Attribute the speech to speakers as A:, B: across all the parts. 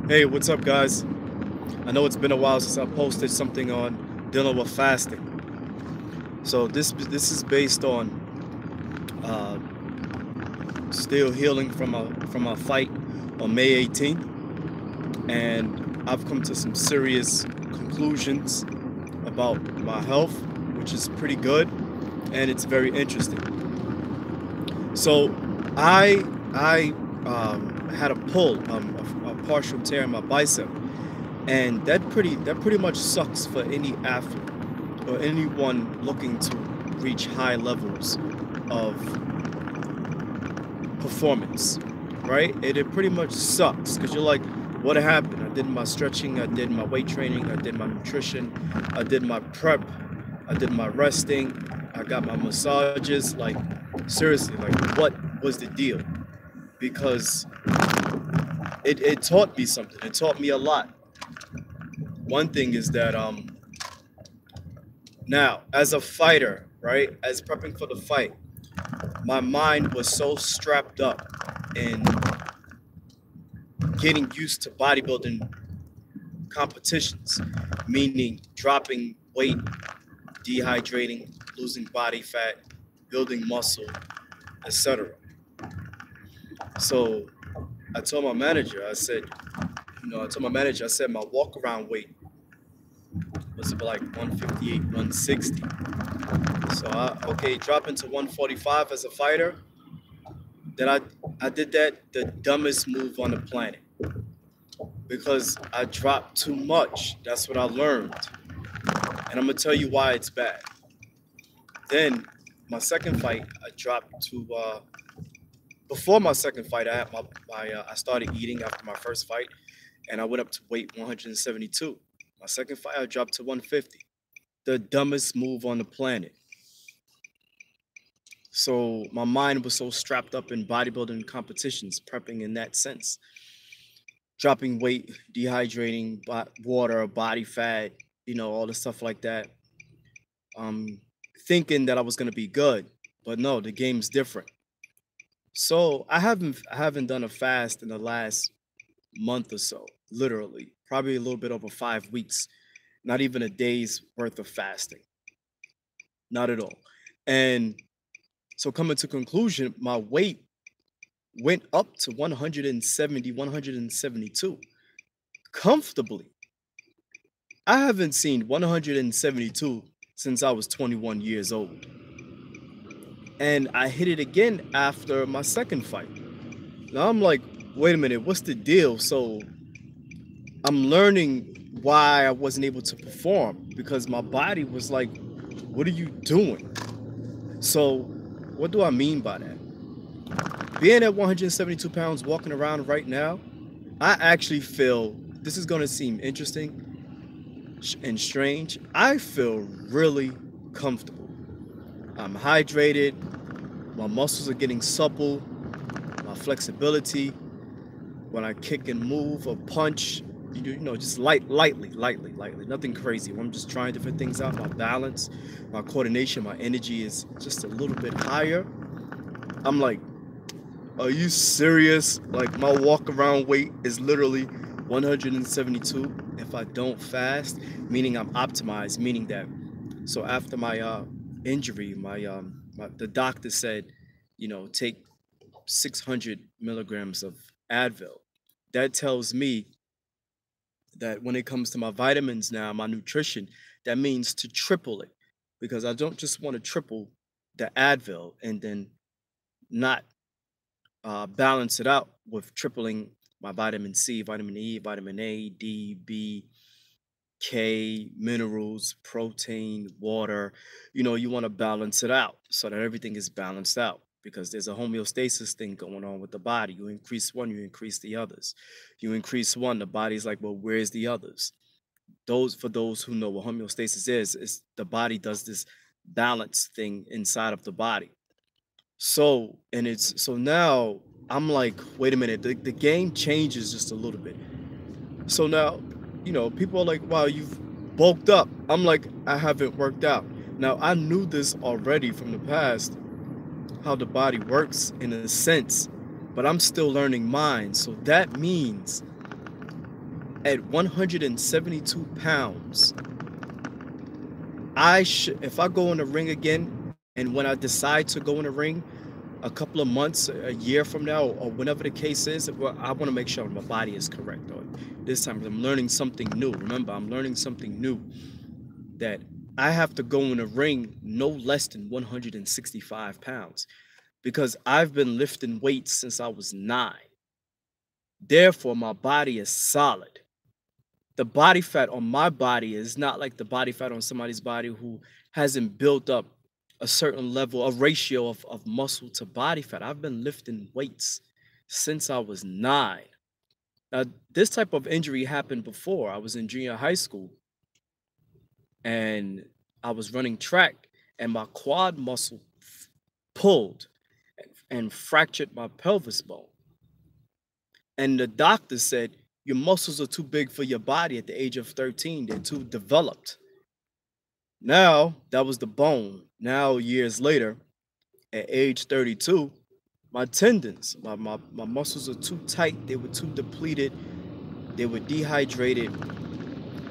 A: Hey, what's up, guys? I know it's been a while since I posted something on dealing with fasting. So this is based on uh, still healing from a fight on May 18th, and I've come to some serious conclusions about my health, which is pretty good, and it's very interesting. So I had a pull, a partial tear in my bicep, and that pretty much sucks for any athlete or anyone looking to reach high levels of performance, right? It pretty much sucks because you're like, what happened? I did my stretching, I did my weight training, I did my nutrition, I did my prep, I did my resting, I got my massages. Like, seriously, like, what was the deal? Because it taught me something. It taught me a lot. One thing is that now, as a fighter, right, as prepping for the fight, my mind was so strapped up in getting used to bodybuilding competitions, meaning dropping weight, dehydrating, losing body fat, building muscle, etc. So I told my manager, I told my manager, I said my walk around weight was about like 158, 160. So okay, dropping to 145 as a fighter, then I did that the dumbest move on the planet because I dropped too much. That's what I learned. And I'm gonna tell you why it's bad. Then my second fight, I dropped to before my second fight, I had I started eating after my first fight, and I went up to weight 172. My second fight, I dropped to 150. The dumbest move on the planet. So my mind was so strapped up in bodybuilding competitions, prepping in that sense, dropping weight, dehydrating, water, body fat, all the stuff like that. Um, Thinking that I was gonna be good, but no, the game's different. So I haven't done a fast in the last month or so, literally, probably a little bit over 5 weeks, not even a day's worth of fasting, not at all. And so coming to conclusion, my weight went up to 170, 172 comfortably. I haven't seen 172 since I was 21 years old. And I hit it again after my second fight. Now I'm like, wait a minute, what's the deal? So I'm learning why I wasn't able to perform because my body was like, what are you doing? So, what do I mean by that? Being at 172 pounds, walking around right now, I actually feel this is going to seem interesting and strange. I feel really comfortable. I'm hydrated, my muscles are getting supple, my flexibility, when I kick and move or punch, just lightly, nothing crazy. When I'm just trying different things out, my balance, my coordination, my energy is just a little bit higher. I'm like, are you serious? Like my walk around weight is literally 172 if I don't fast, meaning I'm optimized, meaning that so after my injury, the doctor said, take 600 milligrams of Advil. That tells me that when it comes to my vitamins now, my nutrition, that means to triple it because I don't just want to triple the Advil and then not balance it out with tripling my vitamin C, vitamin E, vitamin A, D, B, K, minerals, protein, water. You want to balance it out so that everything is balanced out because there's a homeostasis thing going on with the body. You increase one, you increase the others. You increase one, the body's like, well, where's the others? For those who know what homeostasis is the body does this balance thing inside of the body. So now I'm like, wait a minute, the game changes just a little bit. So now, people are like, wow, you've bulked up. I'm like, I haven't worked out. Now, I knew this already from the past, how the body works in a sense, but I'm still learning mine. So that means At 172 pounds, if I go in the ring again, and when I decide to go in the ring a couple of months, a year from now, or whenever the case is, well, I want to make sure my body is correct. Or this time, 'cause I'm learning something new. Remember, I'm learning something new that I have to go in the ring no less than 165 pounds because I've been lifting weights since I was 9. Therefore, my body is solid. The body fat on my body is not like the body fat on somebody's body who hasn't built up a certain level, a ratio of muscle to body fat. I've been lifting weights since I was 9. Now, this type of injury happened before. I was in junior high school and I was running track, and my quad muscle pulled and fractured my pelvis bone. And the doctor said, your muscles are too big for your body at the age of 13. They're too developed. Now, that was the bone. Now, years later, at age 32, my tendons, my muscles are too tight. They were too depleted. They were dehydrated.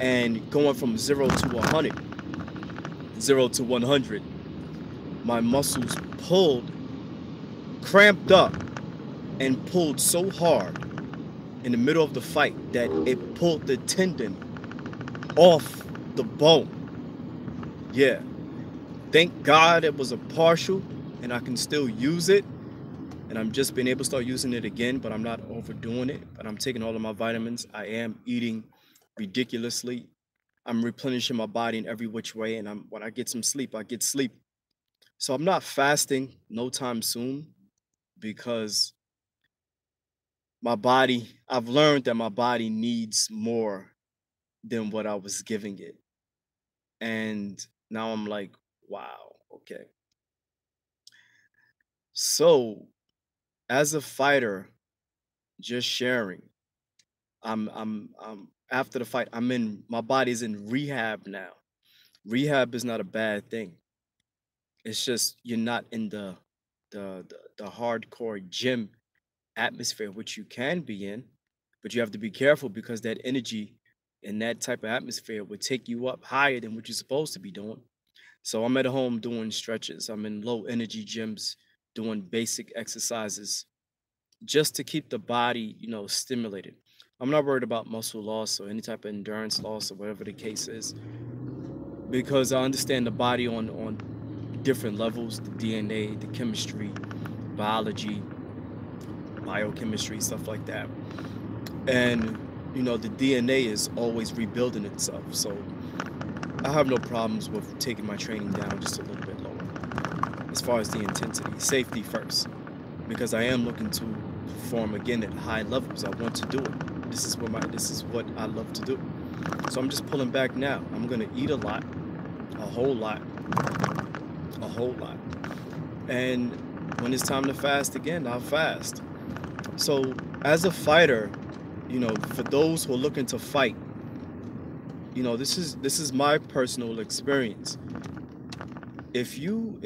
A: And going from 0 to 100, my muscles pulled, cramped up, and pulled so hard in the middle of the fight that it pulled the tendon off the bone. Yeah. Thank God it was a partial and I can still use it. And I'm just being able to start using it again, but I'm not overdoing it. But I'm taking all of my vitamins. I am eating ridiculously. I'm replenishing my body in every which way. And when I get some sleep, I get sleep. So I'm not fasting no time soon because I've learned that my body needs more than what I was giving it. And now I'm like, wow, okay. So as a fighter, just sharing, I'm after the fight, my body's in rehab now. Rehab is not a bad thing. It's just you're not in the hardcore gym atmosphere, which you can be in, but you have to be careful because that energy in that type of atmosphere would take you up higher than what you're supposed to be doing. So I'm at home doing stretches. I'm in low energy gyms doing basic exercises just to keep the body, stimulated. I'm not worried about muscle loss or any type of endurance loss or whatever the case is because I understand the body on different levels, the DNA, the chemistry, biology, biochemistry, stuff like that. And the DNA is always rebuilding itself. So I have no problems with taking my training down just a little bit lower as far as the intensity. Safety first, because I am looking to perform again at high levels. I want to do it. This is what I love to do. So I'm just pulling back now. I'm gonna eat a lot, a whole lot, a whole lot. And when it's time to fast again, I'll fast. So as a fighter, for those who are looking to fight, this is my personal experience. If you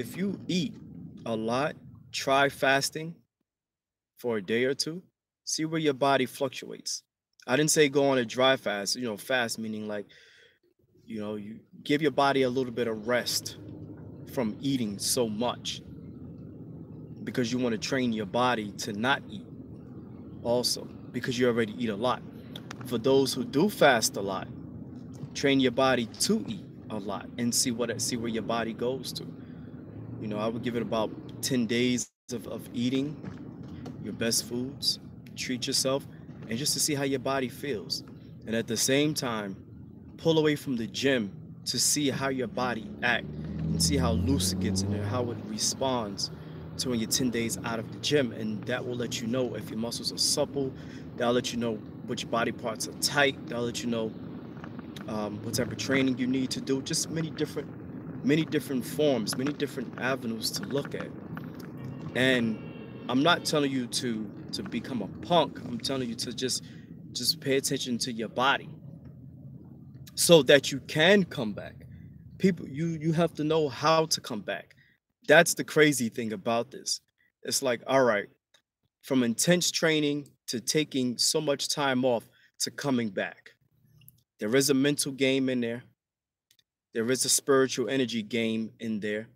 A: eat a lot, try fasting for a day or two, see where your body fluctuates. I didn't say go on a dry fast, fast meaning like, you give your body a little bit of rest from eating so much because you want to train your body to not eat also because you already eat a lot. For those who do fast a lot, train your body to eat a lot and see where your body goes to. I would give it about 10 days of eating your best foods, treat yourself, and just to see how your body feels. And at the same time, pull away from the gym to see how your body act and see how loose it gets and how it responds to when you're 10 days out of the gym. And that will let you know if your muscles are supple. That'll let you know which body parts are tight. That'll let you know what type of training you need to do. Just many different forms, many different avenues to look at. And I'm not telling you to become a punk. I'm telling you to just pay attention to your body so that you can come back. People, you have to know how to come back. That's the crazy thing about this. It's like, all right, from intense training to taking so much time off to coming back. There is a mental game in there. There is a spiritual energy game in there.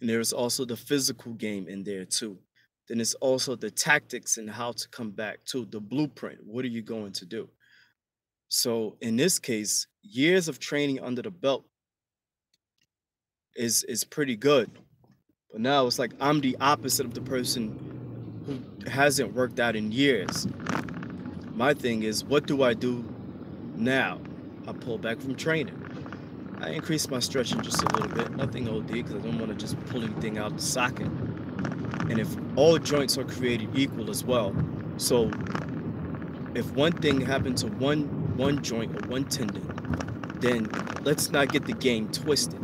A: And there is also the physical game in there too. Then it's also the tactics and how to come back to the blueprint. What are you going to do? So in this case, years of training under the belt is pretty good. But now it's like I'm the opposite of the person who hasn't worked out in years. My thing is, what do I do now? I pull back from training. I increase my stretching just a little bit, nothing OD, because I don't want to just pull anything out of the socket. And if all joints are created equal as well, so if one thing happened to one joint or one tendon, then let's not get the game twisted.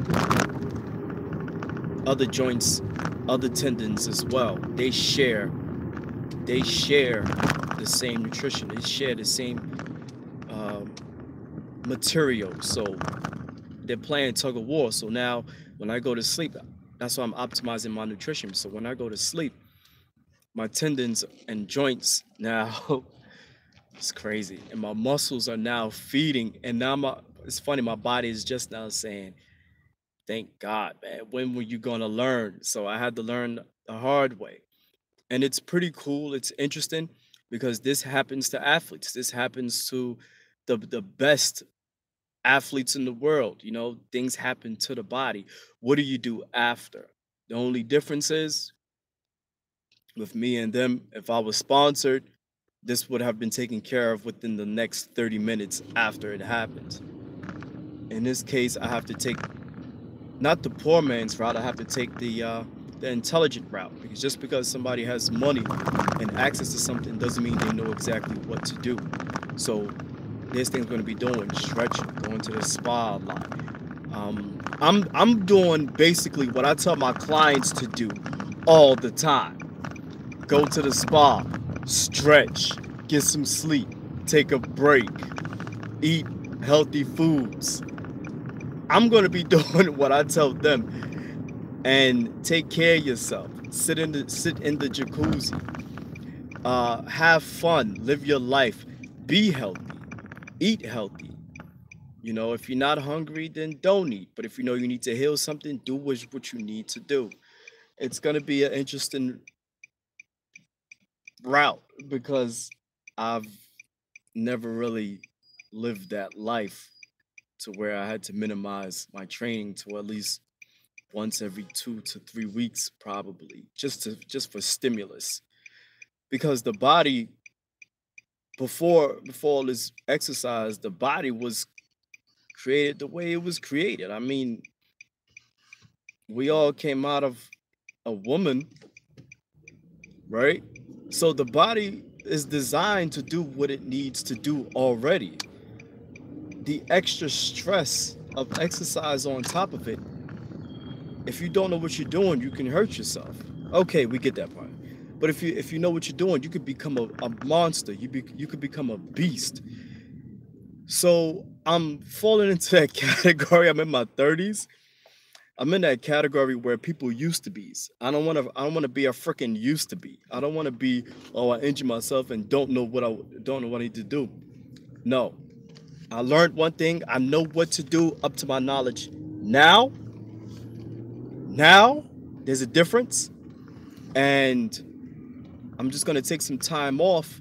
A: Other joints, other tendons as well, they share the same nutrition, they share the same material. So they're playing tug of war. So now when I go to sleep, that's why I'm optimizing my nutrition. So when I go to sleep, my tendons and joints now it's crazy, and my muscles are now feeding. And now it's funny, my body is just now saying, thank God, man, when were you gonna learn? So I had to learn the hard way. And it's pretty cool, it's interesting, because this happens to athletes, this happens to the best athletes in the world. You know, things happen to the body. What do you do after? The only difference is with me and them, if I was sponsored, this would have been taken care of within the next 30 minutes after it happens. In this case, I have to take not the poor man's route, I have to take the intelligent route, because just because somebody has money and access to something doesn't mean they know exactly what to do. So this thing's going to be doing stretching, going to the spa a lot. I'm doing basically what I tell my clients to do all the time. Go to the spa, stretch, get some sleep, take a break, eat healthy foods. I'm going to be doing what I tell them, and take care of yourself. Sit in the jacuzzi. Have fun, live your life, be healthy, eat healthy. You know, if you're not hungry, then don't eat. But if you know you need to heal something, do what you need to do. It's going to be an interesting route, because I've never really lived that life to where I had to minimize my training to at least once every 2 to 3 weeks, probably, just for stimulus. Because the body, before all this exercise, the body was created the way it was created. I mean, we all came out of a woman, right? So the body is designed to do what it needs to do already. The extra stress of exercise on top of it, if you don't know what you're doing, you can hurt yourself. Okay, we get that part. But if you know what you're doing, you could become a monster. You could become a beast. So I'm falling into that category. I'm in my 30s. I'm in that category where people used to be. I don't want to be a freaking used to be. I don't want to be, oh, I injured myself and don't know what I need to do. No. I learned one thing. I know what to do up to my knowledge. Now there's a difference, and I'm just gonna take some time off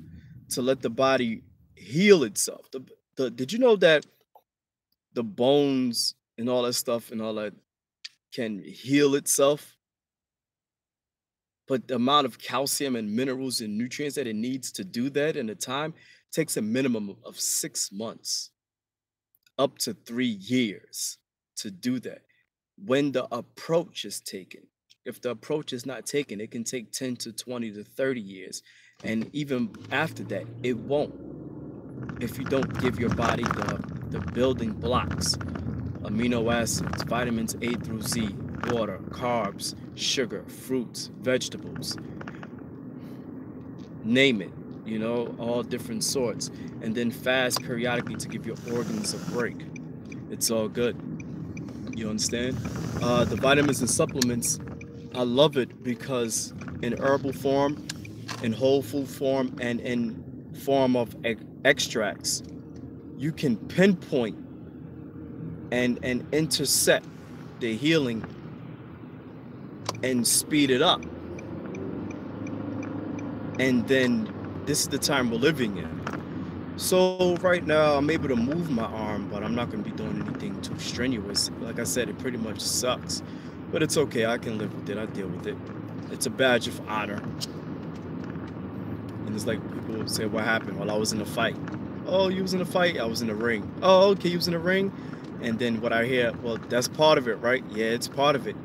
A: to let the body heal itself. Did you know that the bones and all that stuff and all that can heal itself? But the amount of calcium and minerals and nutrients that it needs to do that in the time takes a minimum of 6 months, up to 3 years to do that. When the approach is taken, if the approach is not taken, it can take 10 to 20 to 30 years. And even after that, it won't. If you don't give your body the building blocks, amino acids, vitamins A through Z, water, carbs, sugar, fruits, vegetables, name it, you know, all different sorts. And then fast periodically to give your organs a break. It's all good. You understand? The vitamins and supplements, I love it because in herbal form, in whole food form, and in form of extracts, you can pinpoint and intercept the healing and speed it up. And then this is the time we're living in. So right now I'm able to move my arm, but I'm not going to be doing anything too strenuous. Like I said, it pretty much sucks, but it's okay. I can live with it. I deal with it. It's a badge of honor. And it's like people will say, "What happened?" Well, I was in a fight. Oh, you was in a fight? I was in a ring. Oh, okay, you was in a ring. And then what I hear, well, that's part of it, right? Yeah, it's part of it.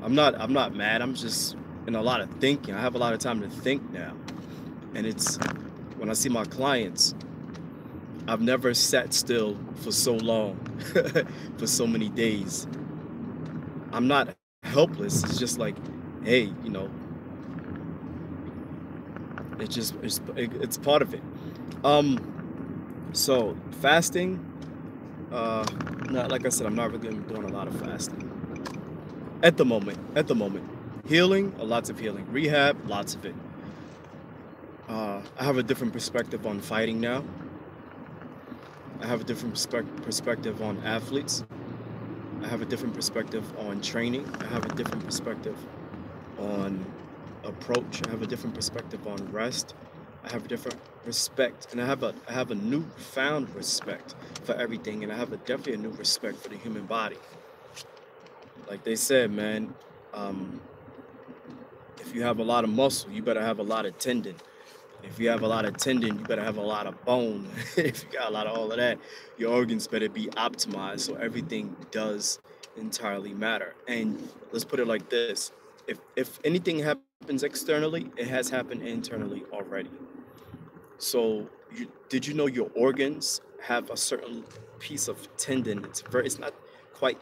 A: I'm not mad. I'm just in a lot of thinking. I have a lot of time to think now. And it's when I see my clients, I've never sat still for so long, for so many days. I'm not helpless. It's just like, hey, it's part of it. So fasting, uh, not like I said, I'm not really doing a lot of fasting at the moment. At the moment, healing, lots of healing, rehab, lots of it. I have a different perspective on fighting now. I have a different perspective on athletes. I have a different perspective on training. I have a different perspective on approach. I have a different perspective on rest. I have a different respect, and I have a newfound respect for everything, and I have definitely a new respect for the human body. Like they said, man, um, if you have a lot of muscle, you better have a lot of tendon. If you have a lot of tendon, you better have a lot of bone. If you got a lot of all of that, your organs better be optimized. So everything does entirely matter. And let's put it like this: if anything happens externally, it has happened internally already. So did you know your organs have a certain piece of tendon? It's not quite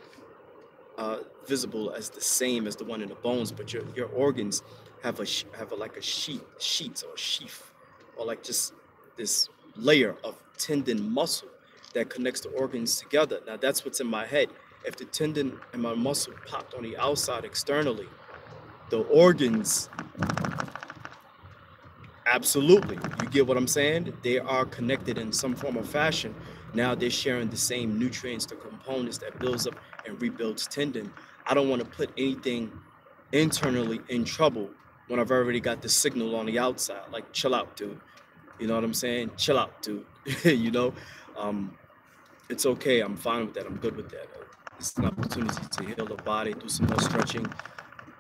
A: visible as the same as the one in the bones, but your organs have a like a sheets or sheath, or like just this layer of tendon muscle that connects the organs together. Now that's what's in my head. If the tendon and my muscle popped on the outside externally, the organs, absolutely, you get what I'm saying? They are connected in some form or fashion. Now they're sharing the same nutrients, the components that builds up and rebuilds tendon. I don't want to put anything internally in trouble when I've already got the signal on the outside. Like, chill out, dude. You know what I'm saying? Chill out, dude. you know, um, it's okay. I'm fine with that. I'm good with that. It's an opportunity to heal the body, do some more stretching,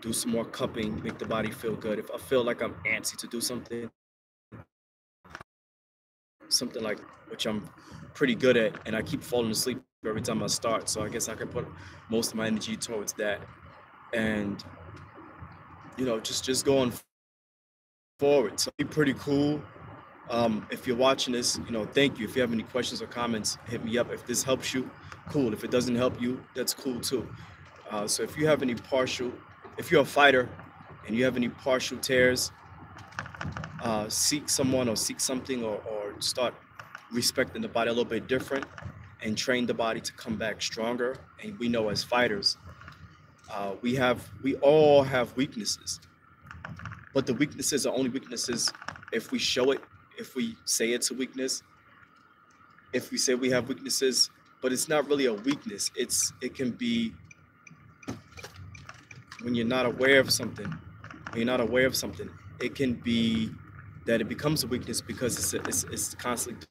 A: do some more cupping, make the body feel good. If I feel like I'm antsy to do something like which I'm pretty good at, and I keep falling asleep every time I start. So I guess I can put most of my energy towards that, and just going forward. So be pretty cool. If you're watching this, thank you. If you have any questions or comments, hit me up. If this helps you, cool. If it doesn't help you, that's cool too. So if you're a fighter and you have any partial tears, seek someone or seek something, or start respecting the body a little bit different and train the body to come back stronger. And we know as fighters, we all have weaknesses, but the weaknesses are only weaknesses if we show it, if we say it's a weakness, if we say we have weaknesses, but it's not really a weakness. It can be when you're not aware of something. When you're not aware of something, it can be that it becomes a weakness because it's constantly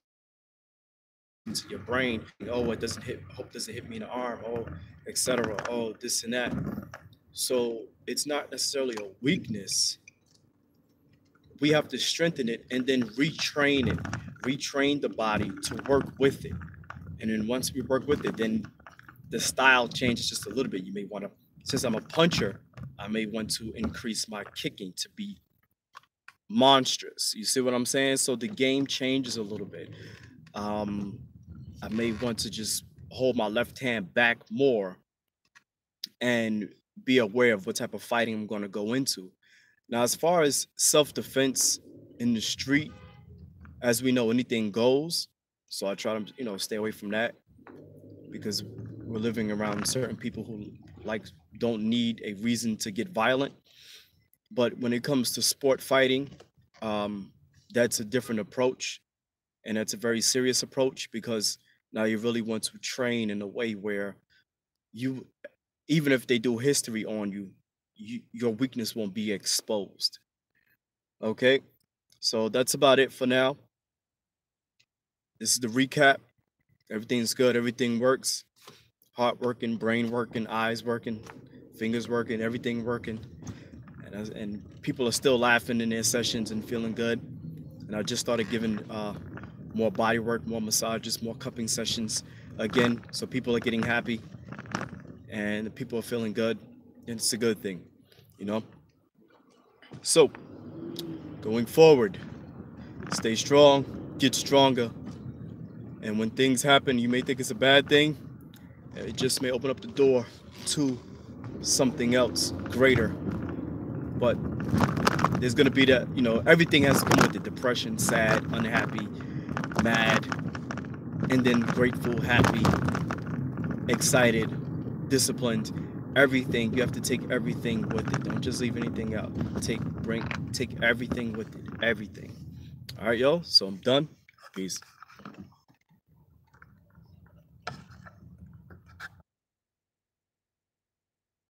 A: into your brain. Oh, it doesn't hit. Hope doesn't hit me in the arm. Oh, etc. Oh, this and that. So it's not necessarily a weakness. We have to strengthen it and then retrain the body to work with it. And then once we work with it, then the style changes just a little bit. You may want to, since I'm a puncher, I may want to increase my kicking to be monstrous. You see what I'm saying? So the game changes a little bit. Um, I may want to just hold my left hand back more and be aware of what type of fighting I'm going to go into. Now, as far as self defense in the street, as we know, anything goes. So I try to, stay away from that because we're living around certain people who like don't need a reason to get violent. But when it comes to sport fighting, um, that's a different approach, and that's a very serious approach because Now you really want to train in a way where you, even if they do history on you, your weakness won't be exposed. Okay, so that's about it for now. This is the recap. Everything's good. Everything works. Heart working, brain working, eyes working, fingers working, everything working. And people are still laughing in their sessions and feeling good. And I just started giving more body work, more massages, more cupping sessions again. So people are getting happy and people are feeling good. And it's a good thing, you know? So going forward, stay strong, get stronger. And when things happen, you may think it's a bad thing. It just may open up the door to something else greater. But there's gonna be that, everything has to come with it. Depression, sad, unhappy, mad, and then grateful, happy, excited, disciplined. Everything. You have to take everything with it. Don't just leave anything out. Take everything with it. Everything. All right, yo. So I'm done. Peace.